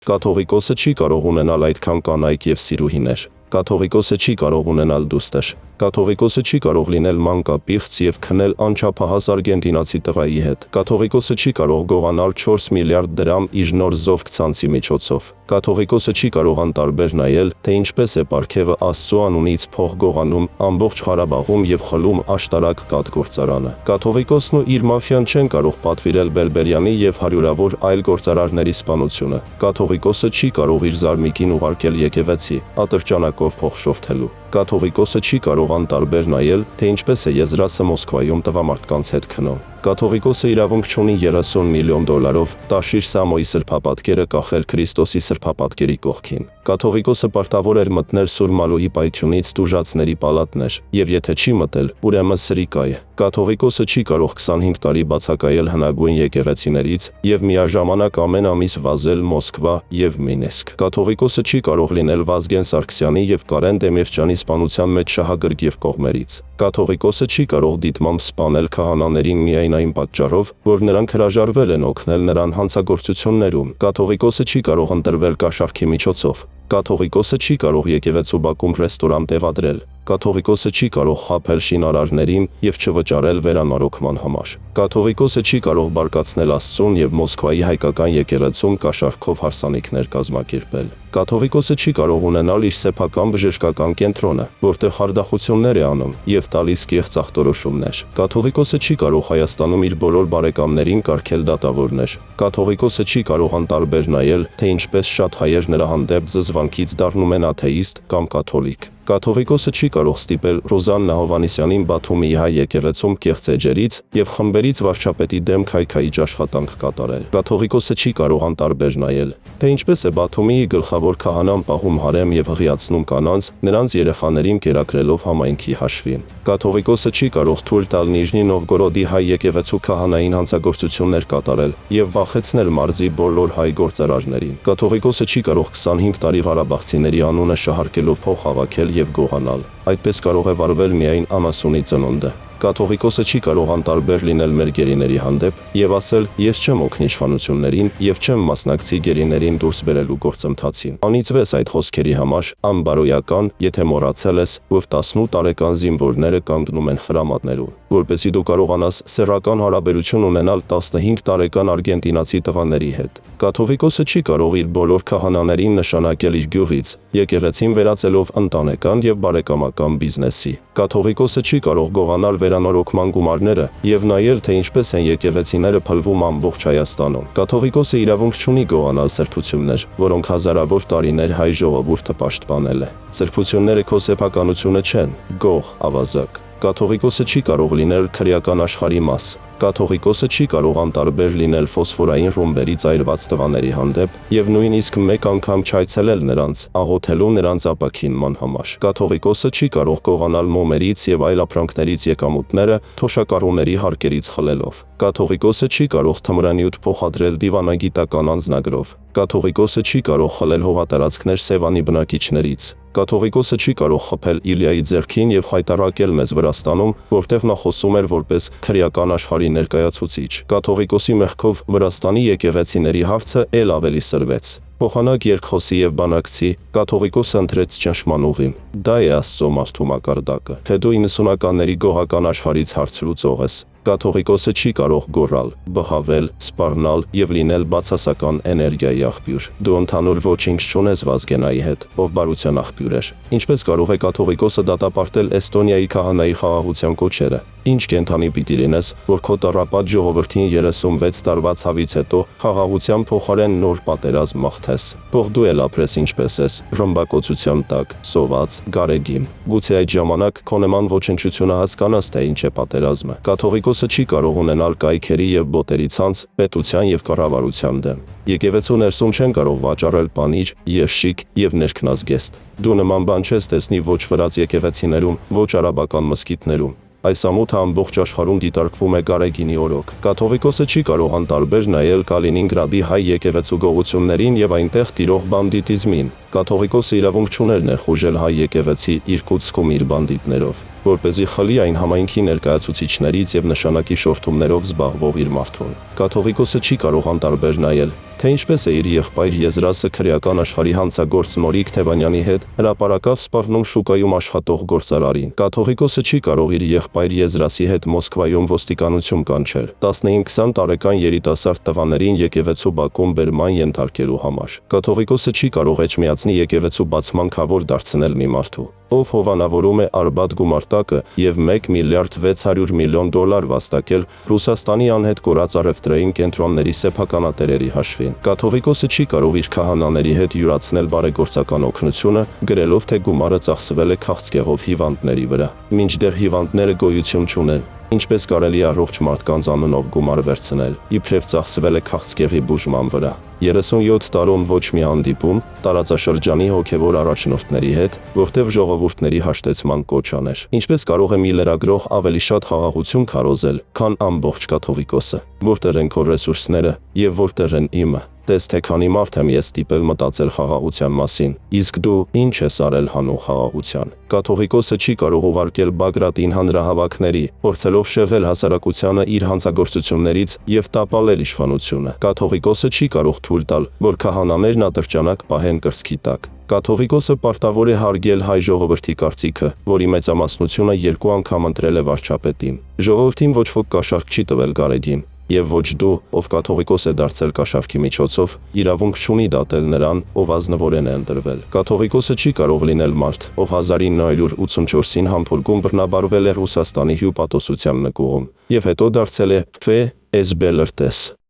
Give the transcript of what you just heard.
Կաթողիկոսը չի կարող ունենալ այդքան կանայք եւ սիրուհիներ։ Կաթողիկոսը չի կարող ունենալ դուստր։ Կաթողիկոսը չի կարող լինել մանկապիղծ եւ քնել անչափահաս արգենտինացի տղայի հետ։ Կաթողիկոսը չի կարող գողանալ 4 միլիարդ դրամ իժնոր զովք ցանցի միջոցով։ Կաթողիկոսը չի կարող անտարբեր նայել, թե ինչպես է պարգևը Աստծո անունից փող գողանում ամբողջ Ղարաբաղում եւ խլում աշտարակ կաթ գործարանը։ Կաթողիկոսն ու իր մաֆիան չեն կարող պատվիրել Բելբերյանի եւ հարյուրավոր այլ գործարարների սպանությունը։ Կաթողիկոսը չի կարող իր զարմիկին ուղարկել եկեղեցի ատրճանակով փող շորթելու։ Կաթողիկոսը չի կարող անտարբեր նայել, թե ինչպես է Եզրասը Մոսկվայում տղամարդկանց հետ քնում։ Կաթողիկոսը իրավունք չունի 30 միլիոն դոլարով Տաշիր Սամոյի սրբապատկերը կախել Քրիստոսի սրբապատկերի կողքին։ Կաթողիկոսը պարտավոր էր մտնել Սուր Մալոյի պայթյունից տուժածների պալատներ, եւ եթե չի մտել, ուրեմն սրիկա է։ Կաթողիկոսը չի կարող 25 տարի բացակայել հնագույն եկեղեցիներից եւ միաժամանակ ամեն ամիս վազել Մոսկվա եւ Մինսկ։ Կաթողիկոսը չի կարող լինել Վազգեն Սարգսյանի եւ Կարեն Դեմիրճյանի սպանության մեջ շահագրգիռ կողմերից։ Կաթողիկոսը չի կարող դիտմամբ սպանել քահանաներին միայն այն պատճառով, որ նրանք հրաժարվել են օգնել նրան հանցագործություններում։ Կաթողիկոսը չի կարող ընտրվել կաշառքի միջոցով։ Կաթողիկոսը չի կարող եկեղեցու բակում ռեստորան տեղադրել։ Կաթողիկոսը չի կարող խաբել շինարարներին եւ չվճարել վերանորոգման համար։ Կաթողիկոսը չի կարող բարկացնել Աստծուն եւ Մոսկվայի հայկական եկեղեցում կաշառքով հարսանիքներ կազմակերպել։ Կաթողիկոսը չի կարող ունենալ իր սեփական բժշկական կենտրոնը, որտեղ խարդախություններ է անում եւ տալիս կեղծ ախտորոշումներ։ Կաթողիկոսը չի կարող Հայաստանում իր բոլոր բարեկամներին կարգել դատավորներ։ Կաթողիկոսը չի կարող անտարբեր նայել, թե ինչպես շատ հայեր նրա հանդեպ զզվանքից դառնում են աթեիստ կամ կաթոլիկ։ Կաթողիկոսը չի կարող ստիպել Ռոզաննա Հովհաննիսյանին Բաթումի հայ եկեղեցում կեղծ էջերից եւ խմբերից վարչապետի դեմ քայքայիչ աշխատանք կատարել։ Կաթողիկոսը չի կարող անտարբեր նայել, թե ինչպես է Բաթումիի գլխավոր քահանան պահում հարեմ եւ հղիացնում կանանց, նրանց երեխաներին կերակրելով համայնքի հաշվին։ Կաթողիկոսը չի կարող թույլ տալ Նիժնի Նովգորոդի հայ եկեղեցու քահանային հանցագործություններ կատարել եւ վախեցնել մարզի բոլոր հայ գործարարներին։ Կաթողիկոսը չի կարող 25 տարի ղարաբաղցիների անունը շահարկելով փող հավաքել եւ գողանալ։ Այդպես կարող է վարվել միայն ամասունի ծնունդը։ Կաթողիկոսը չի կարող անտարբեր լինել մեր գերիների հանդեպ եւ ասել՝ ես չեմ օգնի իշխանություններին եւ չեմ մասնակցի գերիներին դուրս բերելու գործընթացին։ Անիծվես այդ խոսքերի համար, անբարոյական, եթե մոռացել ես, որ 18 տարեկան զինվորները կանգնում են խրամատներում, որպեսզի դու կարողանաս սեռական հարաբերություն ունենալ 15 տարեկան արգենտինացի տղաների հետ։ Կաթողիկոսը չի կարող իր բոլոր քահանաներին նշանակել իր գյուղից, եկեղեցին վերածելով ընտանեկան եւ բարեկամական բիզնեսի։ Կաթողիկոսը չի կարող գողանալ վերանորոգման գումարները եւ նայել, թե ինչպես են եկեղեցիները փլվում ամբողջ Հայաստանում։ Կաթողիկոսը իրավունք չունի գողանալ սրբություններ, որոնք հազարավոր տարիներ հայ ժողովուրդը պաշտպանել է։ Սրբությունները քո սեփականությունը չեն, գող, ավազակ։ Կաթողիկոսը չի կարող լինել քրեական աշխարհի մաս։ Կաթողիկոսը չի կարող անտարբեր լինել ֆոսֆորային ռումբերից այրված տղաների հանդեպ եւ նույնիսկ մեկ անգամ չայցելել նրանց, աղոթելու նրանց ապաքինման համար։ Կաթողիկոսը չի կարող գողանալ մոմերից եւ այլ ապրանքներից եկամուտները թոշակառուների հարկերից խլելով։ Կաթողիկոսը չի կարող թմրանյութ փոխադրել դիվանագիտական անձնագրով։ Կաթողիկոսը չի կարող խլել հողատարածքներ Սևանի բնակիչներից։ Կաթողիկոսը չի կարող խփել Իլիայի ձեռքին եւ խայտառակել մեզ Վրաստանում, որտեղ նա խոսում էր որպես քրեական աշխարհի ներկայացուցիչ։ Կաթողիկոսի մեղքով Վրաստանի եկեղեցիների հարցը ել ավելի սրվեց։ Փոխանակ երկխոսի եւ բանակցի, կաթողիկոսը ընտրեց ճնշման ուղին։ Դա է Աստծո մարդու մակարդակը։ Թե դու 90-ականների գոհական աշխարհից հարց լուծող ես։ Կաթողիկոսը չի կարող գոռալ, բղավել, սպառնալ եւ լինել բացասական էներգիայի աղբյուր։ Դու ընդհանուր ոչինչ չունես Վազգենայի հետ, ով բարության աղբյուր էր։ Ինչպես կարող է կաթողիկոսը դատապարտել Էստոնիայի քահանայի խաղաղության կոչերը։ Ինչ կենթանի պիտի լինես, որ քո տառապած ժողովրդին 36 տարվա ցավից հետո խաղաղության փոխարեն նոր պատերազմ մաղթես։ Թող դու էլ ապրես ինչպես ես, ռմբակոծության տակ, սոված, գարեգիմ։ Գուցե այդ ժամանակ քո նման ոչնչությունը հասկանաս, թե ինչ է պատերազմը։ Կաթողիկոսը չի կարող ունենալ կայքերի եւ բոտերի ցանց պետության եւ կառավարության դեմ։ Եկեղեցու ներսում չեն կարող վաճառել պանիր, երշիկ եւ ներքնազգեստ։ Դու նման բան չես տեսնի ոչ վրաց եկեղեցիներում, ոչ արաբական մզկիթներում։ Այս ամոթը ամբողջ աշխարհում դիտարկվում է Գարեգինի օրոք։ Կաթողիկոսը չի կարող անտարբեր նայել Կալինինգրադի հայ եկեղեցու գողություններին եւ այնտեղ տիրող բանդիտիզմին։ Կաթողիկոսը իրավունք չուներ ներխուժել հայ եկեղեցի Իրկուտսկում իր բանդիտներով, որպեսզի խլի այն համայնքի ներկայացուցիչներից եւ նշանակի շորթումներով զբաղվող իր մարդուն։ Կաթողիկոսը չի կարող անտարբեր նայել, թե ինչպես է իր եղբայր Եզրասը քրեական աշխարհի հանցագործ Նորիկ Թևանյանի հետ հրապարակավ սպառնում շուկայում աշխատող գործարարին։ Կաթողիկոսը չի կարող իր եղբայր Եզրասի հետ Մոսկվայում ոստիկանություն կանչել 15-20 տարեկան երիտասարդ տղաներին եկեղեցու բակում բերման ենթարկելու համար։ Կաթողիկոսը չի կարող էջմիածնի եկեղեցու բացման քավոր դարձնել մի մարդու, ով հովանավորում է Արբաթ գումարտակը եւ 1 միլիարդ 600 միլիոն դոլար վաստակել Ռուսաստանի անհետ կորած առևտրային կենտրոնների սեփականատերերի հաշվին։ Կաթողիկոսը չի կարող իր քահանաների հետ յուրացնել բարեգործական օգնությունը, գրելով թե գումարը ծախսվել է քաղցկեղով հիվանդների վրա, մինչդեռ հիվանդները գոյություն չունեն։ Ինչպես կարելի է առողջ մարդկանց անունով գումար վերցնել, իբրև ծախսվել է քաղցկեղի բուժման վրա։ 37 տարում ոչ մի հանդիպում տարածաշրջանի հոգևոր առաջնորդների հետ, որտեղ ժողովուրդների հաշտեցման կոչ աներ։ Ինչպես կարող է մի լրագրող ավելի շատ խաղաղություն քարոզել, քան ամբողջ կաթողիկոսը։ Որտեղ են քո ռեսուրսները եւ որտեղ են իմը։ Տես թե քանի մարդ եմ ես ստիպել մտածել խաղաղության մասին, իսկ դու ինչ ես արել հանուն խաղաղության։ Կաթողիկոսը չի կարող ուղարկել Բագրատին հանրահավաքների, փորձելով շեղել հասարակությանը իր հանցագործություններից եւ տապալել իշխանությունը։ Կաթողիկոսը չի կարող թույլ տալ, որ քահանաներն ատրճանակ պահեն կրծքի տակ։ Կաթողիկոսը պարտավոր է հարգել հայ ժողովրդի կարծիքը, որի մեծամասնությունը 2 անգամ ընտրել է վարչապետին։ Ժողովրդին ոչ ոք կաշառք չի տվել Գարեգին, եւ ոչ դու, ով կաթողիկոս է դարձել կաշառքի միջոցով, իրավունք չունի դատել նրան, ով ազնվորեն է ընտրվել։ Կաթողիկոսը չի կարող լինել մարդ, ով 1984-ին Համբուրգում բռնաբարվել է Ռուսաստանի հյուպատոսության նկուղում, եւ հետո դարձել է ՖՍԲ լրտես։